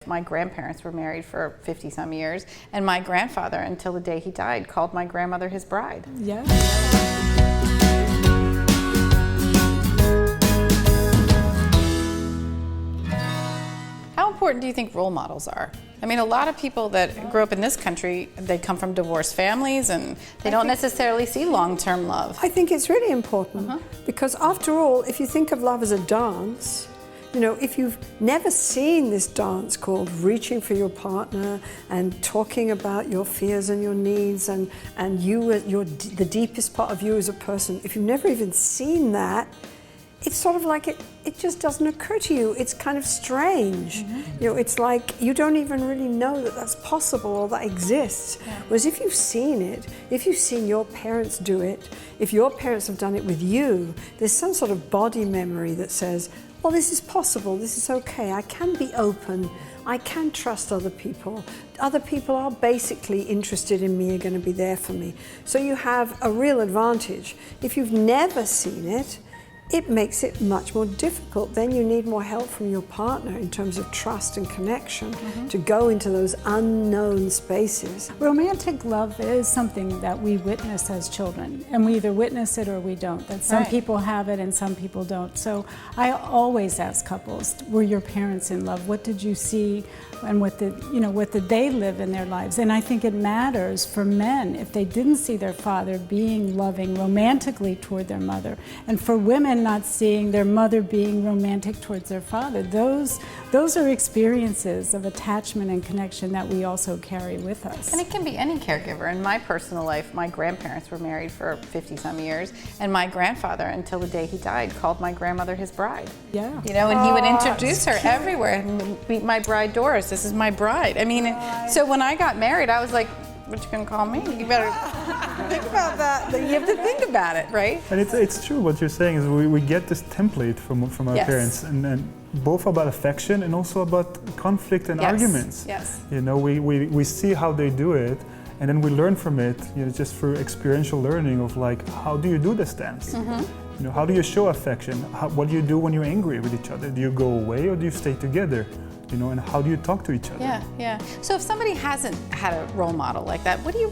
my grandparents were married for 50 some years, and my grandfather, until the day he died, called my grandmother his bride. Yeah. How important do you think role models are? I mean, a lot of people that grew up in this country, they come from divorced families and they don't necessarily see long-term love. I think it's really important because after all, if you think of love as a dance, you know, if you've never seen this dance called reaching for your partner and talking about your fears and your needs and the deepest part of you as a person, if you've never even seen that, it's sort of like it just doesn't occur to you. It's kind of strange. You know, it's like you don't even really know that that's possible or that exists. Whereas if you've seen it, if you've seen your parents do it, if your parents have done it with you, there's some sort of body memory that says, well, this is possible, this is okay, I can be open, I can trust other people. Other people are basically interested in me, are going to be there for me. So you have a real advantage. If you've never seen it, it makes it much more difficult. Then you need more help from your partner in terms of trust and connection to go into those unknown spaces. Romantic love is something that we witness as children, and we either witness it or we don't. That some people have it and some people don't. So I always ask couples, were your parents in love? What did you see? And what did they live in their lives? And I think it matters for men if they didn't see their father being loving romantically toward their mother, and for women not seeing their mother being romantic towards their father. Those are experiences of attachment and connection that we also carry with us. And it can be any caregiver. In my personal life, my grandparents were married for 50 some years, and my grandfather, until the day he died, called my grandmother his bride. Yeah. You know, and he would introduce her everywhere. Meet my bride Doris, this is my bride. I mean, so when I got married, I was like, what you gonna call me? You better think about that. You have to think about it, right? And it's true what you're saying is we get this template from our parents, and both about affection and also about conflict and arguments. Yes. You know, we see how they do it, and then we learn from it, you know, just through experiential learning of like, how do you do this dance? You know, how do you show affection? What do you do when you're angry with each other? Do you go away or do you stay together? You know, and how do you talk to each other? Yeah, yeah. So if somebody hasn't had a role model like that, where do you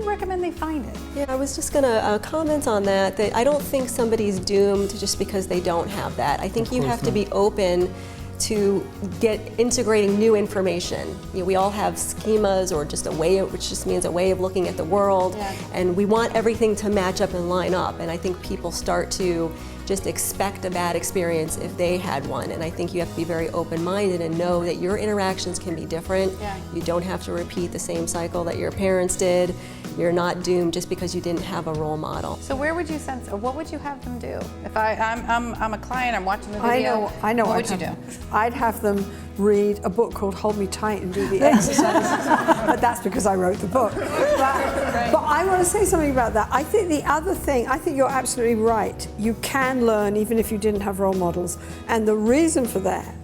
recommend they find it? Yeah, I was just gonna comment on that I don't think somebody's doomed just because they don't have that. I think you have to be open to get integrating new information. You know, we all have schemas or just a way, which just means a way of looking at the world, and we want everything to match up and line up. And I think people start to just expect a bad experience if they had one. And I think you have to be very open-minded and know that your interactions can be different. You don't have to repeat the same cycle that your parents did. You're not doomed just because you didn't have a role model. So where would you sense, or what would you have them do? If I'm a client, I'm watching the video. I know. What would you do? I'd have them read a book called Hold Me Tight and do the exercises. But that's because I wrote the book. But I want to say something about that. I think the other thing, I think you're absolutely right. You can learn even if you didn't have role models. And the reason for that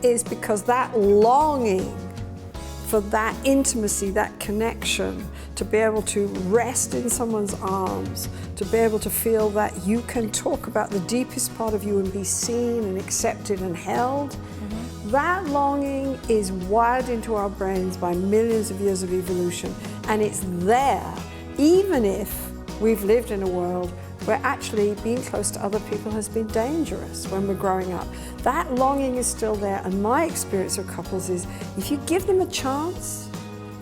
is because that longing for that intimacy, that connection, to be able to rest in someone's arms, to be able to feel that you can talk about the deepest part of you and be seen and accepted and held, that longing is wired into our brains by millions of years of evolution. And it's there, even if we've lived in a world where actually being close to other people has been dangerous when we're growing up. That longing is still there, and my experience of couples is if you give them a chance,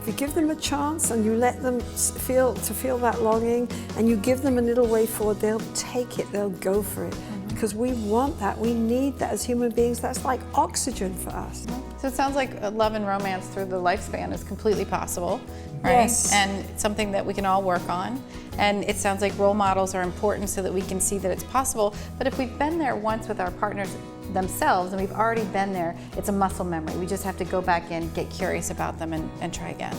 and you let them feel that longing, and you give them a little way forward, they'll take it, they'll go for it. Because we want that, we need that as human beings. That's like oxygen for us. So it sounds like love and romance through the lifespan is completely possible, right? Yes. And it's something that we can all work on. And it sounds like role models are important so that we can see that it's possible. But if we've been there once with our partners themselves, and we've already been there, it's a muscle memory. We just have to go back in, get curious about them, and try again.